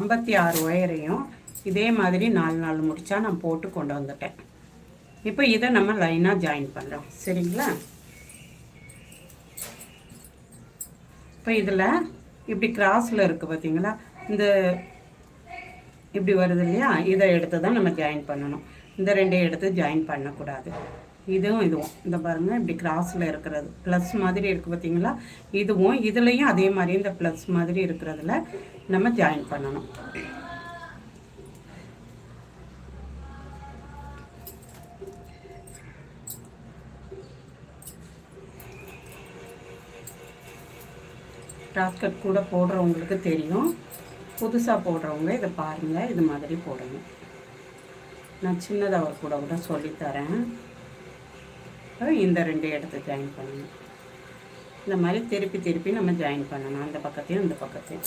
56 ஒயரையும் இதே மாதிரி 4 முடிச்சா நான் போட்டு கொண்டு வந்துட்டேன். இப்போ இதை நம்ம லைனாக ஜாயின் பண்ணுறோம். சரிங்களா? இப்போ இதில் இப்படி கிராஸில் இருக்குது பார்த்தீங்களா, இந்த இப்படி வருது இல்லையா, இதை எடுத்து தான் நம்ம ஜாயின் பண்ணணும். இந்த ரெண்டையும் எடுத்து ஜாயின் பண்ணக்கூடாது. இதுவும் இந்த பாருங்கள், இப்படி கிராஸில் இருக்கிறது ப்ளஸ் மாதிரி இருக்குது பார்த்தீங்களா, இதுலேயும் அதே மாதிரி இந்த ப்ளஸ் மாதிரி இருக்கிறதுல நம்ம ஜாயின் பண்ணணும். கிராஸ் கட் கூட போடுறவங்களுக்கு தெரியும், புதுசாக போடுறவங்க இதை பாருங்கள், இது மாதிரி போடுங்க. நான் சின்னதாக கூட சொல்லித்தரேன். இந்த ரெண்டு எடுத்து ஜாயின் பண்ணணும். இந்த மாதிரி திருப்பி நம்ம ஜாயின் பண்ணணும், அந்த பக்கத்தையும் இந்த பக்கத்தையும்.